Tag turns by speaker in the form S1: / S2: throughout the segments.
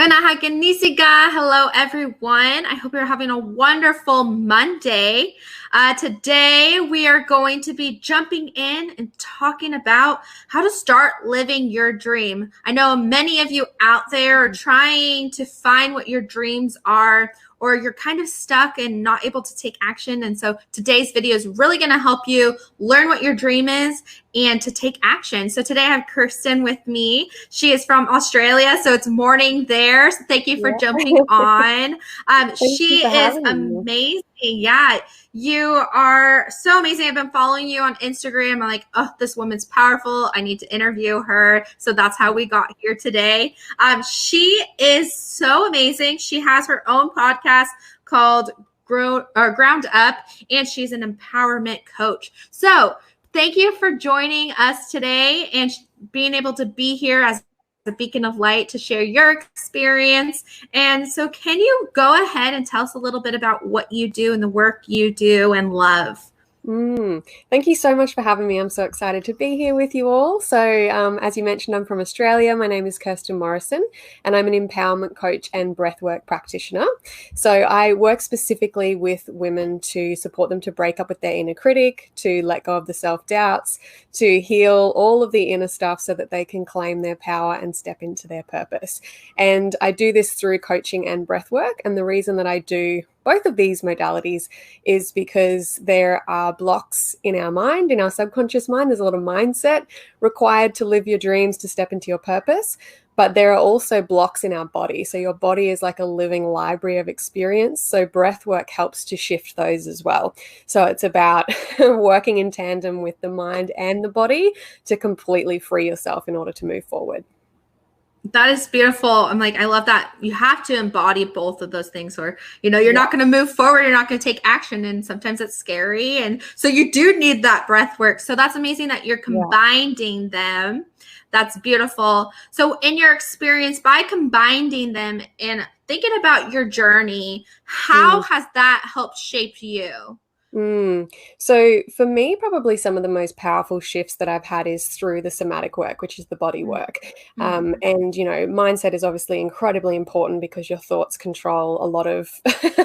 S1: Hello, everyone. I hope you're having a wonderful Monday. Today, we are going to be jumping in and talking about how to start living your dream. I know many of you out there are trying to find what your dreams are, or you're kind of stuck and not able to take action. And so today's video is really going to help you learn what your dream is and to take action. So today I have Kirsten with me. She is from Australia, so it's morning there. So thank you for jumping on. She is amazing. Yeah, you are so amazing. I've been following you on Instagram. I'm like, oh, this woman's powerful. I need to interview her. So that's how we got here today. She is so amazing. She has her own podcast called Ground Up, and she's an empowerment coach. So thank you for joining us today and being able to be here as a beacon of light to share your experience. And so can you go ahead and tell us a little bit about what you do and the work you do and love?
S2: Thank you so much for having me. I'm so excited to be here with you all. So as you mentioned, I'm from Australia. My name is Kirsten Morrison, and I'm an empowerment coach and breathwork practitioner. So I work specifically with women to support them to break up with their inner critic, to let go of the self-doubts, to heal all of the inner stuff so that they can claim their power and step into their purpose. And I do this through coaching and breathwork. And the reason that I do both of these modalities is because there are blocks in our mind, in our subconscious mind. There's a lot of mindset required to live your dreams, to step into your purpose. But there are also blocks in our body. So your body is like a living library of experience. So breath work helps to shift those as well. So it's about working in tandem with the mind and the body to completely free yourself in order to move forward.
S1: That is beautiful. I'm like, I love that. You have to embody both of those things, or, you're not going to move forward. You're not going to take action. And sometimes it's scary. And so you do need that breath work. So that's amazing that you're combining them. That's beautiful. So in your experience, by combining them and thinking about your journey, how has that helped shape you?
S2: So for me, probably some of the most powerful shifts that I've had is through the somatic work, which is the body work. And, mindset is obviously incredibly important because your thoughts control a lot of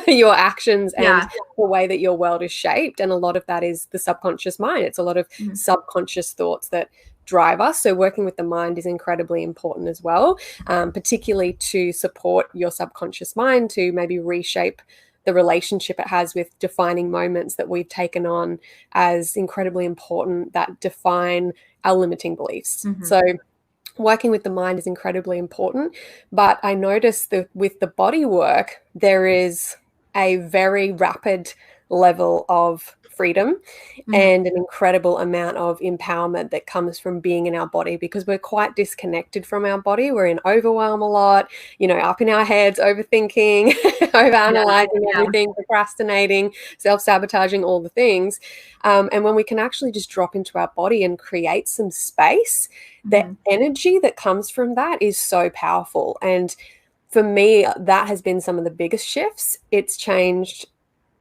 S2: your actions and the way that your world is shaped. And a lot of that is the subconscious mind. It's a lot of subconscious thoughts that drive us. So working with the mind is incredibly important as well, particularly to support your subconscious mind to maybe reshape the relationship it has with defining moments that we've taken on as incredibly important that define our limiting beliefs. So working with the mind is incredibly important. But I noticed that with the body work, there is a very rapid level of freedom and an incredible amount of empowerment that comes from being in our body, because we're quite disconnected from our body. We're in overwhelm a lot, up in our heads, overthinking, overanalyzing everything, procrastinating, self-sabotaging, all the things. And when we can actually just drop into our body and create some space, the energy that comes from that is so powerful. And for me, that has been some of the biggest shifts. It's changed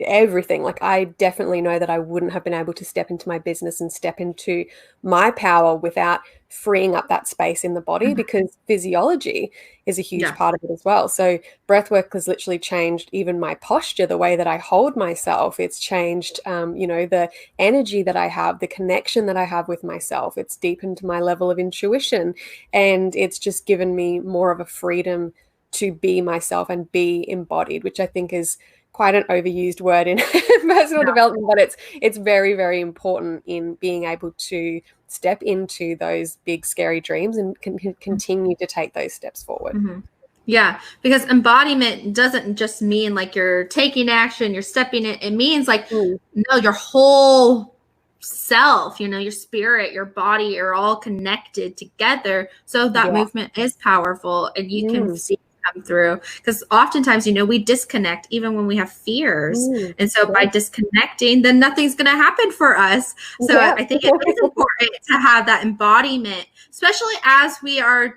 S2: everything. Like, I definitely know that I wouldn't have been able to step into my business and step into my power without freeing up that space in the body, because physiology is a huge part of it as well. So breathwork has literally changed even my posture, the way that I hold myself. It's changed, the energy that I have, the connection that I have with myself. It's deepened my level of intuition, and it's just given me more of a freedom to be myself and be embodied, which I think is quite an overused word in personal development, but it's very, very important in being able to step into those big, scary dreams and continue to take those steps forward.
S1: Yeah, because embodiment doesn't just mean like you're taking action, you're stepping in. It means like, no, your whole self, your spirit, your body are all connected together. So that movement is powerful, and you can see come through, because oftentimes we disconnect even when we have fears, and so by disconnecting, then nothing's going to happen for us. So I think it is important to have that embodiment, especially as we are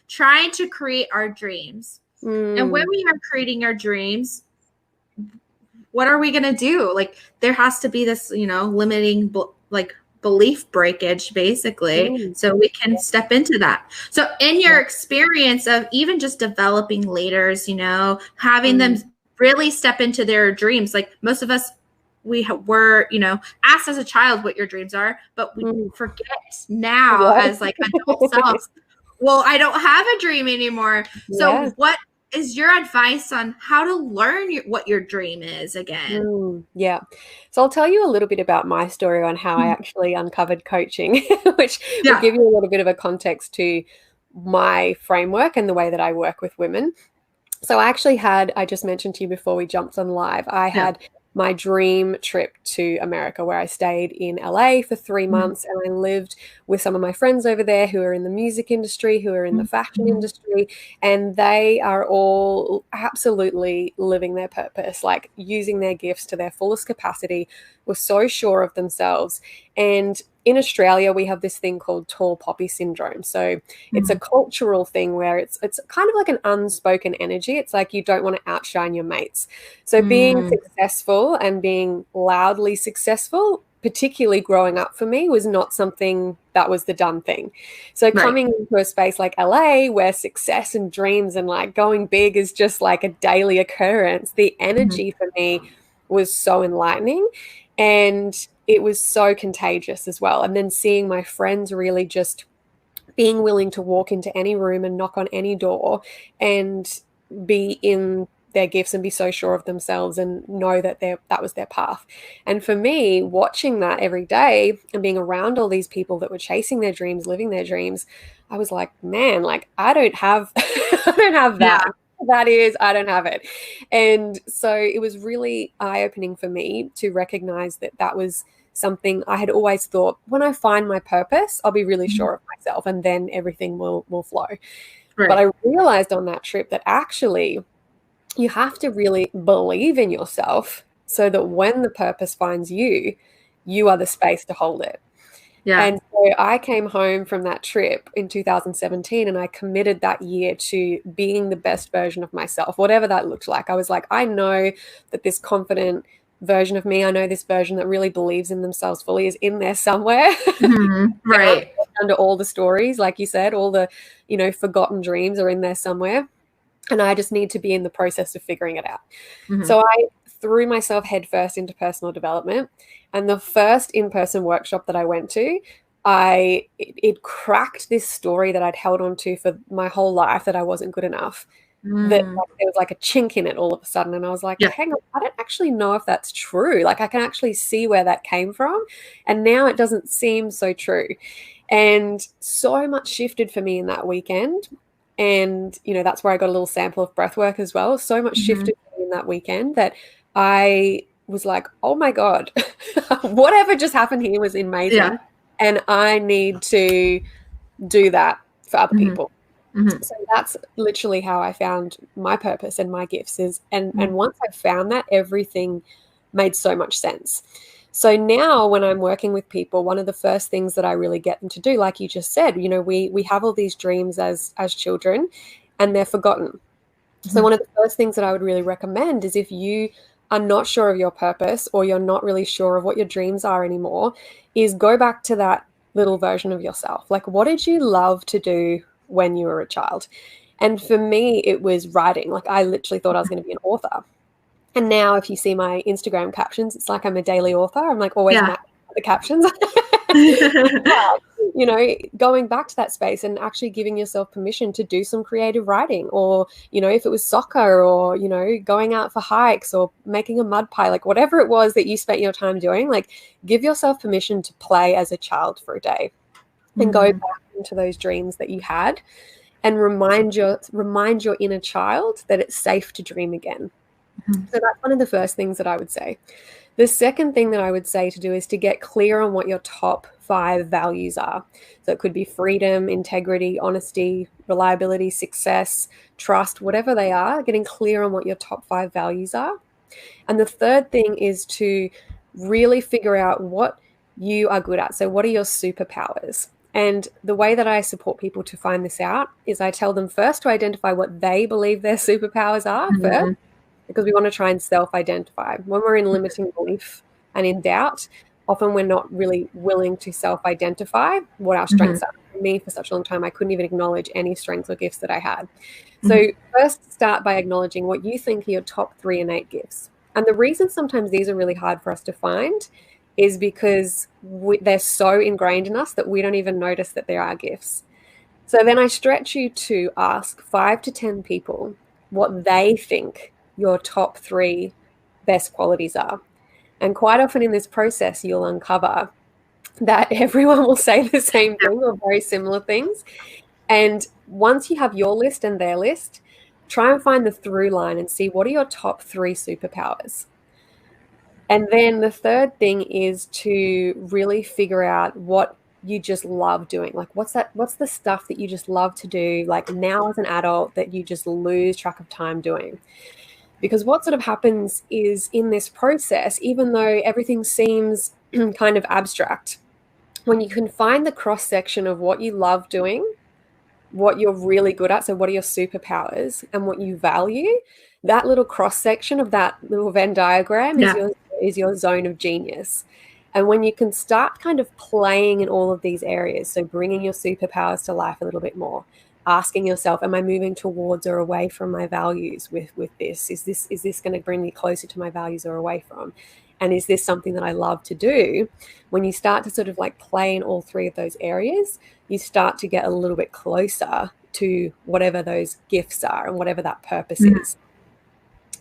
S1: trying to create our dreams. And when we are creating our dreams, what are we going to do? Like, there has to be this limiting belief breakage, basically, so we can step into that. So in your experience of even just developing leaders, having them really step into their dreams, like most of us, were, asked as a child what your dreams are, but we forget now as like adult selves, well, I don't have a dream anymore. So what is your advice on how to learn what your dream is again?
S2: So I'll tell you a little bit about my story on how I actually uncovered coaching, which will give you a little bit of a context to my framework and the way that I work with women. So I just mentioned to you before we jumped on live, I had my dream trip to America where I stayed in LA for 3 months, and I lived with some of my friends over there who are in the music industry, who are in the fashion industry, and they are all absolutely living their purpose, like using their gifts to their fullest capacity, were so sure of themselves. And in Australia, we have this thing called tall poppy syndrome. So it's a cultural thing where it's kind of like an unspoken energy. It's like you don't want to outshine your mates. So being successful and being loudly successful, particularly growing up for me, was not something that was the done thing. So coming into a space like LA where success and dreams and like going big is just like a daily occurrence, the energy for me was so enlightening. And it was so contagious as well. And then seeing my friends really just being willing to walk into any room and knock on any door and be in their gifts and be so sure of themselves and know that that was their path. And for me, watching that every day and being around all these people that were chasing their dreams, living their dreams, I was like, man, like I don't have that. I don't have it. And so it was really eye-opening for me to recognize that was something I had always thought, when I find my purpose, I'll be really sure of myself and then everything will flow. But I realized on that trip that actually you have to really believe in yourself so that when the purpose finds you, you are the space to hold it. And so I came home from that trip in 2017 and I committed that year to being the best version of myself, whatever that looked like. I was like, I know that this confident version of me, I know this version that really believes in themselves fully is in there somewhere. Under all the stories, like you said, all the, forgotten dreams are in there somewhere. And I just need to be in the process of figuring it out. So I threw myself headfirst into personal development. And the first in-person workshop that I went to, it cracked this story that I'd held on to for my whole life, that I wasn't good enough. That there was like a chink in it all of a sudden. And I was like, hang on, I don't actually know if that's true. Like I can actually see where that came from. And now it doesn't seem so true. And so much shifted for me in that weekend. And, that's where I got a little sample of breathwork as well. So much shifted for me in that weekend that I was like, oh my God, whatever just happened here was amazing. And I need to do that for other people. So that's literally how I found my purpose and my gifts and once I found that, everything made so much sense. So now when I'm working with people, one of the first things that I really get them to do, like you just said, we have all these dreams as children and they're forgotten. So one of the first things that I would really recommend is if you are not sure of your purpose or you're not really sure of what your dreams are anymore, is go back to that little version of yourself. Like, what did you love to do when you were a child? And for me, it was writing. Like, I literally thought I was going to be an author. And now if you see my Instagram captions, it's like I'm a daily author. I'm like always mad at the captions. Going back to that space and actually giving yourself permission to do some creative writing, or, if it was soccer or, going out for hikes or making a mud pie, like whatever it was that you spent your time doing, like give yourself permission to play as a child for a day and go back into those dreams that you had and remind your inner child that it's safe to dream again. So that's one of the first things that I would say. The second thing that I would say to do is to get clear on what your top 5 values are. So it could be freedom, integrity, honesty, reliability, success, trust, whatever they are, getting clear on what your top 5 values are. And the third thing is to really figure out what you are good at. So what are your superpowers? And the way that I support people to find this out is I tell them first to identify what they believe their superpowers are first, because we want to try and self-identify. When we're in limiting belief and in doubt, often we're not really willing to self-identify what our strengths are. For me, for such a long time, I couldn't even acknowledge any strengths or gifts that I had. So first, start by acknowledging what you think are your top 3 innate gifts. And the reason sometimes these are really hard for us to find is because they're so ingrained in us that we don't even notice that they are gifts. So then I stretch you to ask 5 to 10 people what they think your top 3 best qualities are. And quite often in this process, you'll uncover that everyone will say the same thing or very similar things. And once you have your list and their list, try and find the through line and see what are your top 3 superpowers. And then the third thing is to really figure out what you just love doing. Like what's the stuff that you just love to do, like now as an adult, that you just lose track of time doing. Because what sort of happens is in this process, even though everything seems kind of abstract, when you can find the cross section of what you love doing, what you're really good at, so what are your superpowers and what you value, that little cross section of that little Venn diagram is your zone of genius. And when you can start kind of playing in all of these areas, so bringing your superpowers to life a little bit more, asking yourself, am I moving towards or away from my values with this? Is this going to bring me closer to my values or away from? And is this something that I love to do? When you start to sort of like play in all 3 of those areas, you start to get a little bit closer to whatever those gifts are and whatever that purpose is.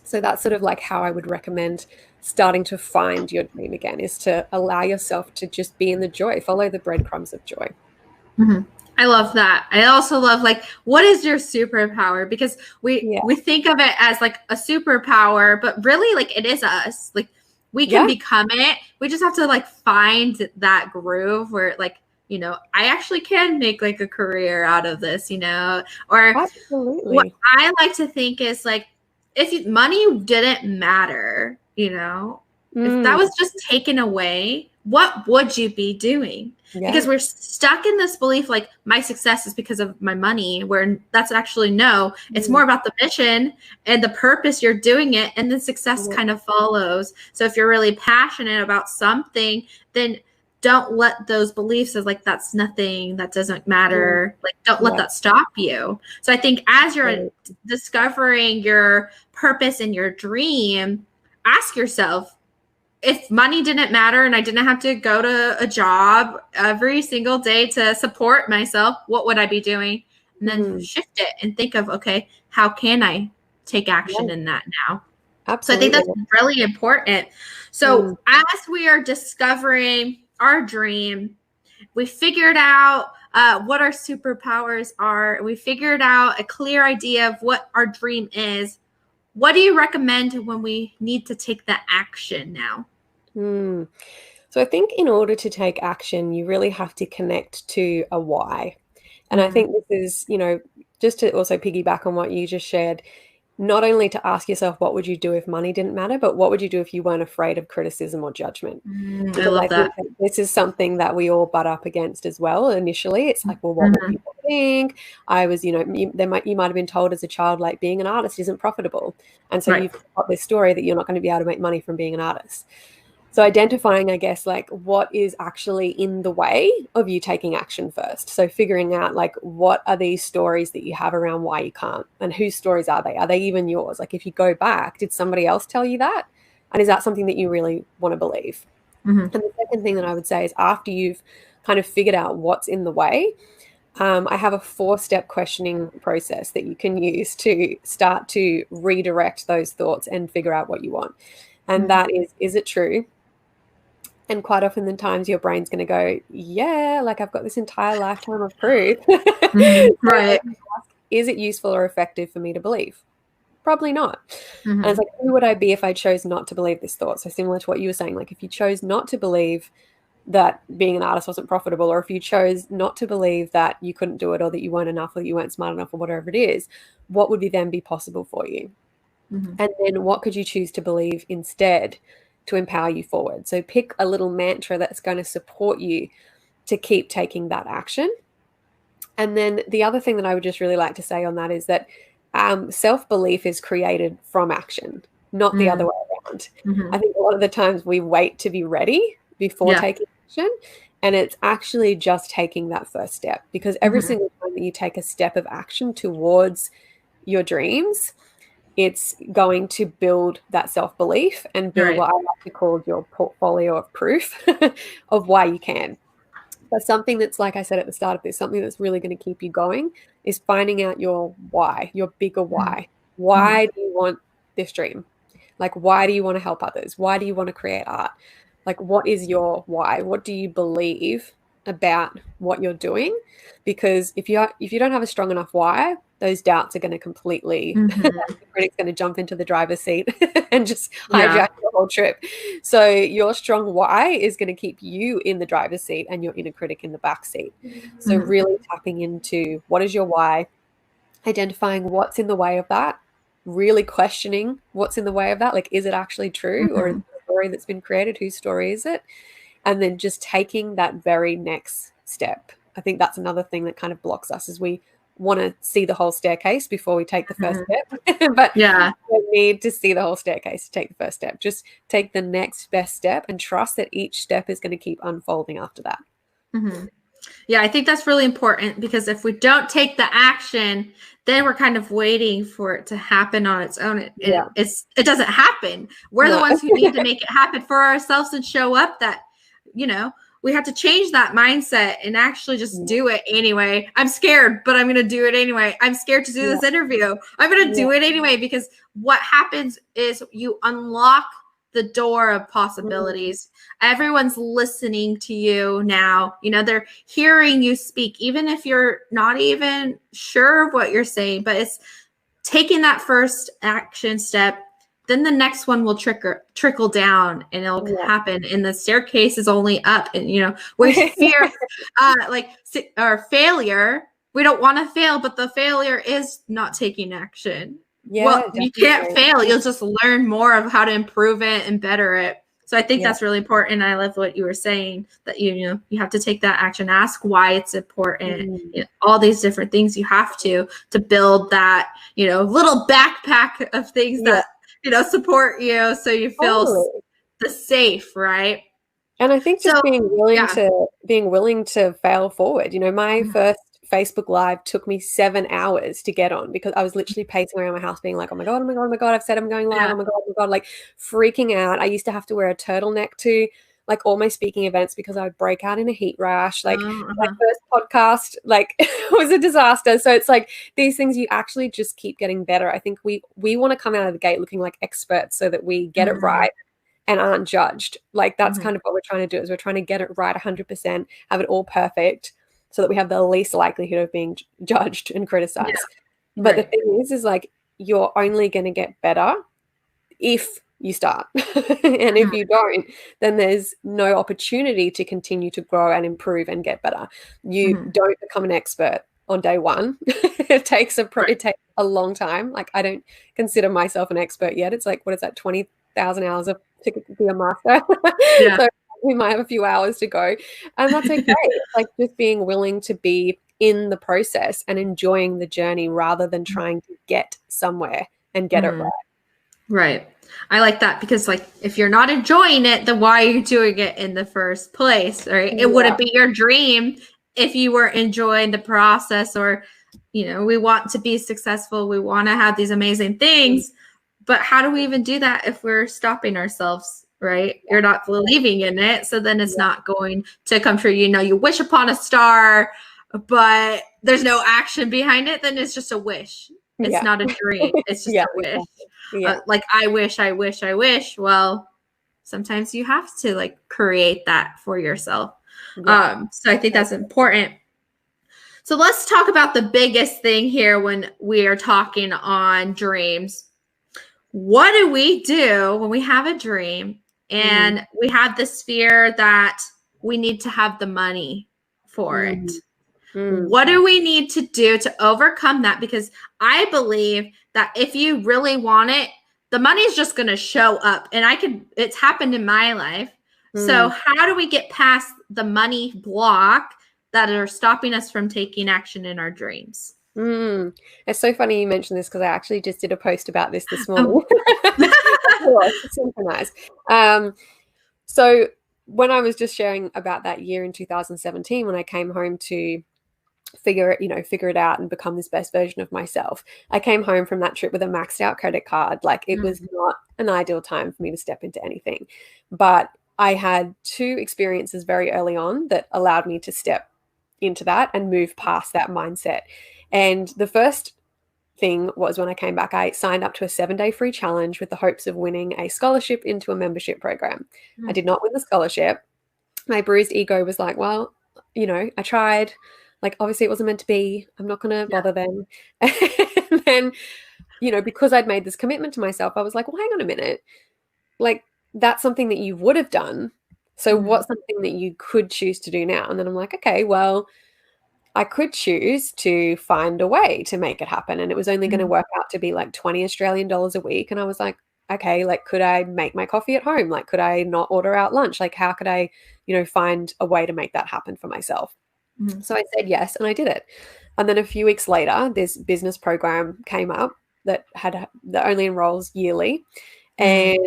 S2: So that's sort of like how I would recommend starting to find your dream again, is to allow yourself to just be in the joy, follow the breadcrumbs of joy.
S1: I love that. I also love, like, what is your superpower? Because we think of it as like a superpower, but really, like, it is us. Like, we can become it. We just have to like find that groove where, like, you know, I actually can make like a career out of this, you know, or
S2: Absolutely.
S1: What I like to think is like, if money didn't matter, you know, if that was just taken away, what would you be doing? Because we're stuck in this belief, like, my success is because of my money, where that's actually no, it's more about the mission and the purpose you're doing it, and then success kind of follows. So if you're really passionate about something, then don't let those beliefs of like, that's nothing, that doesn't matter, like, don't let that stop you. So I think as you're discovering your purpose and your dream, ask yourself, if money didn't matter and I didn't have to go to a job every single day to support myself, what would I be doing? And then shift it and think of, okay, how can I take action in that now?
S2: Absolutely.
S1: So I think that's really important. So as we are discovering our dream, we figured out what our superpowers are. We figured out a clear idea of what our dream is. What do you recommend when we need to take the action now?
S2: So I think in order to take action, you really have to connect to a why. And I think this is, you know, just to also piggyback on what you just shared, not only to ask yourself, what would you do if money didn't matter, but what would you do if you weren't afraid of criticism or judgment?
S1: I love that.
S2: This is something that we all butt up against as well. Initially, it's like, well, what would people think? I was, you know, you might have been told as a child, like, being an artist isn't profitable. And so you've got this story that you're not going to be able to make money from being an artist. So identifying, I guess, like, what is actually in the way of you taking action first. So figuring out, like, what are these stories that you have around why you can't, and whose stories are they? Are they even yours? Like, if you go back, did somebody else tell you that? And is that something that you really want to believe? And the second thing that I would say is, after you've kind of figured out what's in the way, I have a 4-step questioning process that you can use to start to redirect those thoughts and figure out what you want. And that is it true? And quite often the times your brain's going to go, yeah, like, I've got this entire lifetime of proof.
S1: Right.
S2: Is it useful or effective for me to believe? Probably not. And it's like, who would I be if I chose not to believe this thought? So similar to what you were saying, like, if you chose not to believe that being an artist wasn't profitable, or if you chose not to believe that you couldn't do it, or that you weren't enough, or you weren't smart enough, or whatever it is, what would then be possible for you? And then what could you choose to believe instead to empower you forward? So pick a little mantra that's going to support you to keep taking that action. And then the other thing that I would just really like to say on that is that self-belief is created from action, not the other way around. I think a lot of the times we wait to be ready before taking action. And it's actually just taking that first step, because every single time that you take a step of action towards your dreams, it's going to build that self-belief and build what I like to call your portfolio of proof of why you can. But something that's, like I said at the start of this, something that's really going to keep you going is finding out your why, your bigger why. Why do you want this dream? Like, why do you want to help others? Why do you want to create art? Like, what is your why? What do you believe about what you're doing? Because if you don't have a strong enough why, those doubts are going to completely, the critic's going to jump into the driver's seat and just hijack the whole trip. So your strong why is going to keep you in the driver's seat and your inner critic in the back seat. So really tapping into what is your why, identifying what's in the way of that, really questioning what's in the way of that. Like, is it actually true, or is it a story that's been created? Whose story is it? And then just taking that very next step. I think that's another thing that kind of blocks us, is we want to see the whole staircase before we take the first step. But we need to see the whole staircase to take the first step. Just take the next best step and trust that each step is going to keep unfolding after that.
S1: Yeah, I think that's really important, because if we don't take the action, then we're kind of waiting for it to happen on its own. It doesn't happen. We're the ones who need to make it happen for ourselves and show up that, we have to change that mindset and actually just do it anyway. I'm scared, but I'm going to do it anyway. I'm scared to do this interview. I'm going to do it anyway, because what happens is you unlock the door of possibilities. Everyone's listening to you now. They're hearing you speak, even if you're not even sure of what you're saying, but it's taking that first action step. Then the next one will trickle down, and it'll happen. And the staircase is only up. And, with fear, or failure, we don't want to fail, but the failure is not taking action. You can't fail. You'll just learn more of how to improve it and better it. So I think that's really important. I love what you were saying, that, you have to take that action, ask why it's important, all these different things you have to build that, little backpack of things that, support you, so you feel the safe, right?
S2: And I think just being willing to fail forward. My first Facebook Live took me 7 hours to get on, because I was literally pacing around my house being like, oh my God, I've said I'm going live. Oh my God, like freaking out. I used to have to wear a turtleneck to like all my speaking events, because I would break out in a heat rash. Like my first podcast, like was a disaster. So it's like these things, you actually just keep getting better. I think we want to come out of the gate looking like experts, so that we get it right and aren't judged. Like that's kind of what we're trying to do, is we're trying to get it right 100%, have it all perfect, so that we have the least likelihood of being judged and criticized. But the thing is like, you're only going to get better if you start. And if you don't, then there's no opportunity to continue to grow and improve and get better. You don't become an expert on day one. It takes a long time. Like, I don't consider myself an expert yet. It's like, what is that, 20,000 hours to be a master? So we might have a few hours to go, and that's okay. It's like just being willing to be in the process and enjoying the journey, rather than trying to get somewhere and get it right.
S1: Right. I like that, because like, if you're not enjoying it, then why are you doing it in the first place? Right. It wouldn't be your dream if you were enjoying the process, or, we want to be successful. We want to have these amazing things, but how do we even do that if we're stopping ourselves? Right. You're not believing in it. So then it's not going to come true. You wish upon a star, but there's no action behind it. Then it's just a wish. It's not a dream. It's just a wish. Like, I wish. Well, sometimes you have to like create that for yourself. So I think that's important. So let's talk about the biggest thing here when we are talking on dreams. What do we do when we have a dream and we have this fear that we need to have the money for it? What do we need to do to overcome that? Because I believe that if you really want it, the money is just going to show up. And it's happened in my life. So how do we get past the money block that are stopping us from taking action in our dreams?
S2: It's so funny you mentioned this, because I actually just did a post about this morning. Super nice. So when I was just sharing about that year in 2017, when I came home to figure it out and become this best version of myself, I came home from that trip with a maxed out credit card. Like, it was not an ideal time for me to step into anything, but I had two experiences very early on that allowed me to step into that and move past that mindset. And the first thing was, when I came back, I signed up to a 7-day free challenge with the hopes of winning a scholarship into a membership program. I did not win the scholarship. My bruised ego was like, well, I tried. Like, obviously it wasn't meant to be. I'm not going to bother then. And then, because I'd made this commitment to myself, I was like, well, hang on a minute. Like, that's something that you would have done. So what's something that you could choose to do now? And then I'm like, okay, well, I could choose to find a way to make it happen. And it was only going to work out to be like 20 Australian dollars a week. And I was like, okay, like, could I make my coffee at home? Like, could I not order out lunch? Like, how could I, find a way to make that happen for myself? So I said yes, and I did it. And then a few weeks later, this business program came up that only enrolls yearly. And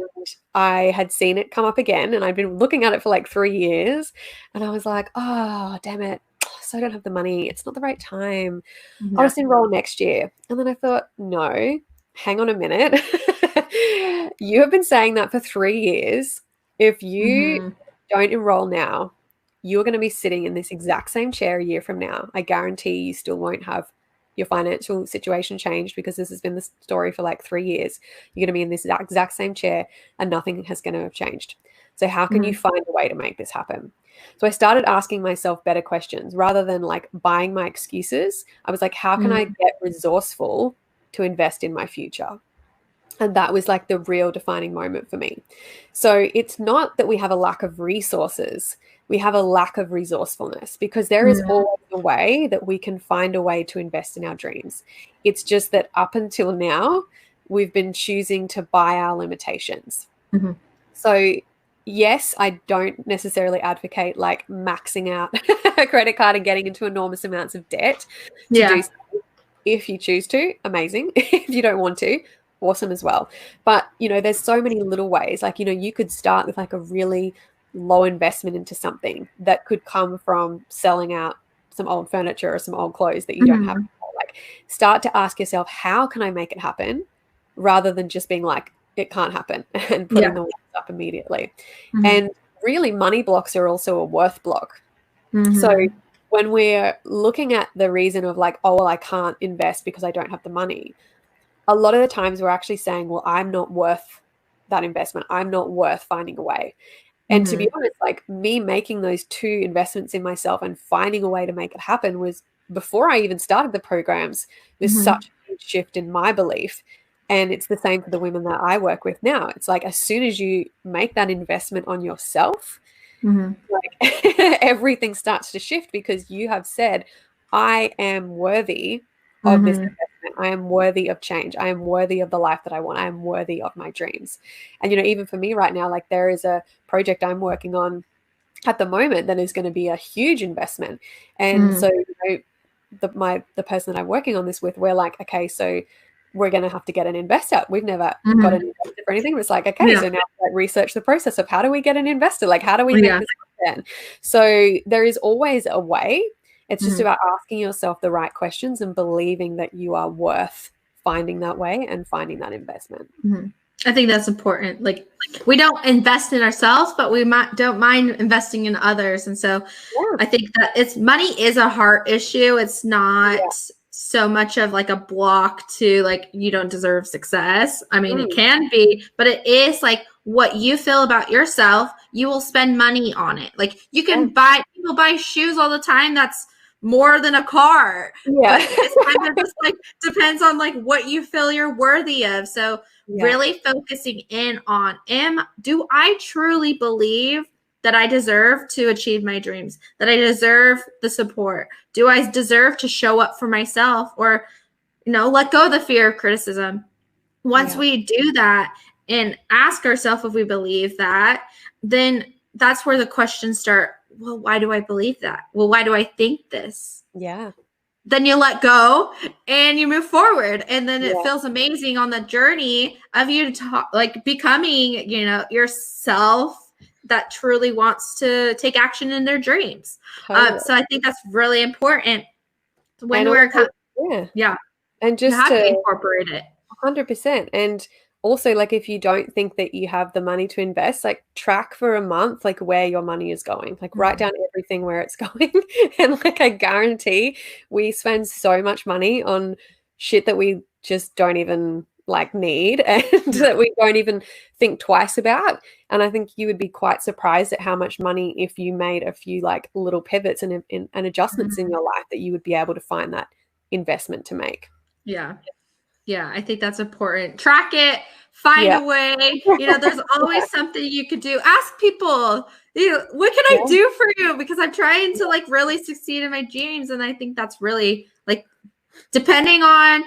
S2: I had seen it come up again, and I'd been looking at it for like 3 years. And I was like, oh, damn it. So I don't have the money. It's not the right time. I'll just enroll next year. And then I thought, no, hang on a minute. You have been saying that for 3 years. If you don't enroll now, you're going to be sitting in this exact same chair a year from now. I guarantee you still won't have your financial situation changed, because this has been the story for like 3 years. You're going to be in this exact same chair and nothing is going to have changed. So how can you find a way to make this happen? So I started asking myself better questions rather than like buying my excuses. I was like, how can I get resourceful to invest in my future? And that was like the real defining moment for me. So it's not that we have a lack of resources. We have a lack of resourcefulness, because there is always a way that we can find a way to invest in our dreams. It's just that up until now, we've been choosing to buy our limitations. So yes, I don't necessarily advocate like maxing out a credit card and getting into enormous amounts of debt to do so. If you choose to, amazing. If you don't want to, awesome as well. But, there's so many little ways. Like, you could start with like a really low investment into something that could come from selling out some old furniture or some old clothes that you don't have anymore. Like, start to ask yourself, how can I make it happen? Rather than just being like, it can't happen and putting the words up immediately. And really, money blocks are also a worth block. So when we're looking at the reason of like, oh, well, I can't invest because I don't have the money, a lot of the times we're actually saying, well, I'm not worth that investment. I'm not worth finding a way. And to be honest, like, me making those 2 investments in myself and finding a way to make it happen was, before I even started the programs, was such a huge shift in my belief. And it's the same for the women that I work with now. It's like, as soon as you make that investment on yourself, like, everything starts to shift, because you have said, I am worthy of this investment. I am worthy of change. I am worthy of the life that I want. I am worthy of my dreams. And, even for me right now, like, there is a project I'm working on at the moment that is going to be a huge investment. And so, the person that I'm working on this with, we're like, okay, so we're going to have to get an investor. We've never got an investor for anything. It's like, okay, so now like, research the process of how do we get an investor? Like, how do we make this happen? So there is always a way. It's just about asking yourself the right questions and believing that you are worth finding that way and finding that investment.
S1: I think that's important. Like, we don't invest in ourselves, but we don't mind investing in others. And so I think that money is a heart issue. It's not so much of like a block to like, you don't deserve success. I mean, it can be, but it is like what you feel about yourself, you will spend money on it. Like, you can people buy shoes all the time. That's more than a car. But it's kind of just like depends on like what you feel you're worthy of. So really focusing in on, do I truly believe that I deserve to achieve my dreams, that I deserve the support? Do I deserve to show up for myself, or, let go of the fear of criticism? Once we do that and ask ourselves if we believe that, then that's where the questions start. Well, why do I believe that? Well, why do I think this? Then you let go and you move forward. And then it feels amazing on the journey of you like becoming, yourself that truly wants to take action in their dreams.
S2: Totally.
S1: So I think that's really important when
S2: And
S1: we're
S2: also, yeah. And
S1: you
S2: just
S1: have to
S2: to
S1: incorporate it.
S2: 100%. And also, like, if you don't think that you have the money to invest, like, track for a month, like, where your money is going. Like, write down everything where it's going. And, like, I guarantee we spend so much money on shit that we just don't even, like, need and that we don't even think twice about. And I think you would be quite surprised at how much money, if you made a few, like, little pivots and adjustments in your life, that you would be able to find that investment to make.
S1: Yeah. Yeah, I think that's important. Track it, find a way. There's always something you could do. Ask people, what can I do for you? Because I'm trying to like really succeed in my dreams. And I think that's really like, depending on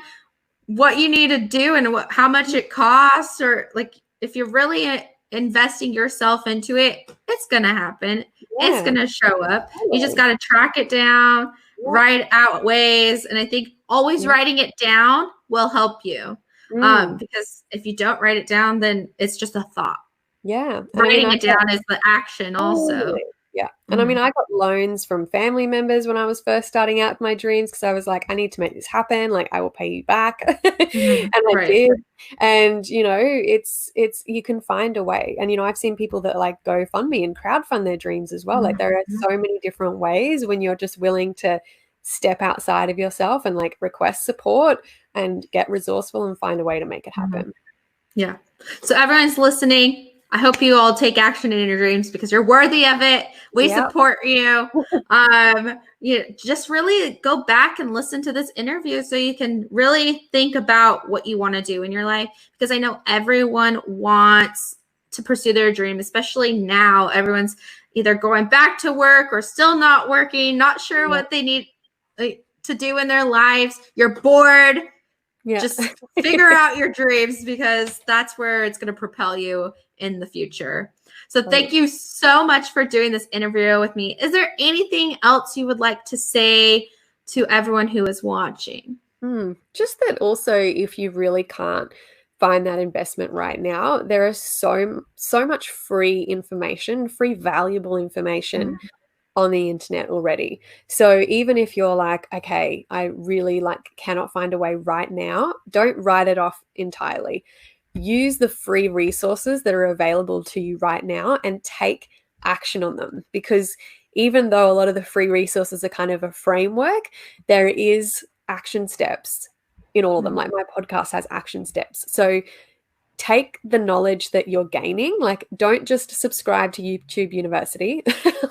S1: what you need to do and how much it costs, or like, if you're really investing yourself into it, it's going to happen. It's going to show up. You just got to track it down, write out ways. And I think always writing it down will help you. Because if you don't write it down, then it's just a thought.
S2: Yeah. And
S1: writing it down is the action also.
S2: Yeah. And I mean, I got loans from family members when I was first starting out my dreams, because I was like, I need to make this happen. Like, I will pay you back. And I did. And, it's, you can find a way. And, I've seen people that like GoFundMe and crowdfund their dreams as well. Like, there are so many different ways when you're just willing to step outside of yourself and like request support and get resourceful and find a way to make it happen.
S1: Yeah. So everyone's listening, I hope you all take action in your dreams because you're worthy of it. We support you. Just really go back and listen to this interview so you can really think about what you want to do in your life, because I know everyone wants to pursue their dream, especially now. Everyone's either going back to work or still not working, not sure what they need to do in their lives. You're bored. Just figure out your dreams, because that's where it's going to propel you in the future. So thank you so much for doing this interview with me. Is there anything else you would like to say to everyone who is watching?
S2: Just that also, if you really can't find that investment right now, there is so much free information, free valuable information on the internet already. So even if you're like, okay, I really cannot find a way right now, don't write it off entirely. Use the free resources that are available to you right now and take action on them, because even though a lot of the free resources are kind of a framework, there is action steps in all of them. Like, my podcast has action steps. So take the knowledge that you're gaining, don't just subscribe to YouTube University,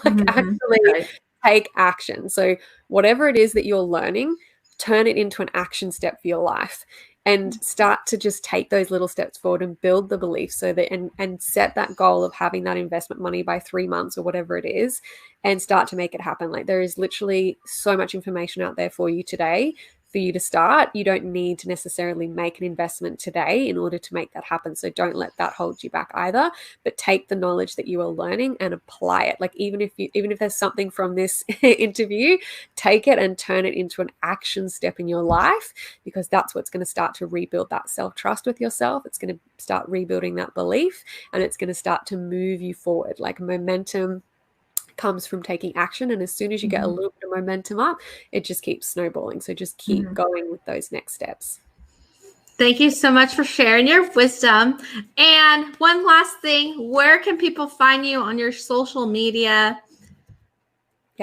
S2: actually take action. So whatever it is that you're learning, turn it into an action step for your life and start to just take those little steps forward and build the belief so that, and set that goal of having that investment money by 3 months or whatever it is, and start to make it happen. Like, there is literally so much information out there for you today for you to start. You don't need to necessarily make an investment today in order to make that happen. So don't let that hold you back either, but take the knowledge that you are learning and apply it. Like, even if there's something from this interview, take it and turn it into an action step in your life, because that's what's going to start to rebuild that self-trust with yourself. It's going to start rebuilding that belief, and it's going to start to move you forward. Like, momentum comes from taking action, and as soon as you get a little bit of momentum up, it just keeps snowballing. So just keep going with those next steps.
S1: Thank you so much for sharing your wisdom. And one last thing, where can people find you on your social media?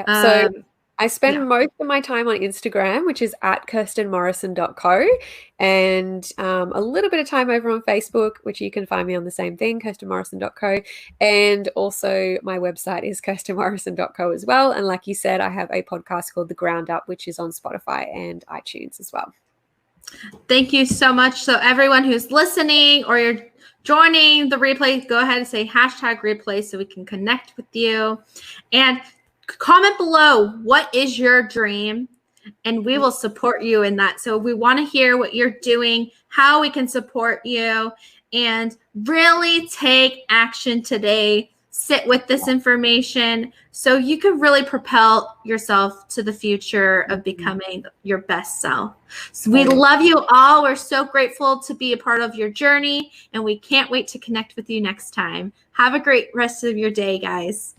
S2: So I spend most of my time on Instagram, which is at kirstenmorrison.co, and a little bit of time over on Facebook, which you can find me on the same thing, kirstenmorrison.co. And also my website is kirstenmorrison.co as well. And like you said, I have a podcast called The Ground Up, which is on Spotify and iTunes as well.
S1: Thank you so much. So everyone who's listening or you're joining the replay, go ahead and say #replay so we can connect with you. And comment below, what is your dream? And we will support you in that. So we want to hear what you're doing, how we can support you, and really take action today sit with this information so you can really propel yourself to the future of becoming your best self. So we love you all. We're so grateful to be a part of your journey, and we can't wait to connect with you next time. Have a great rest of your day, guys.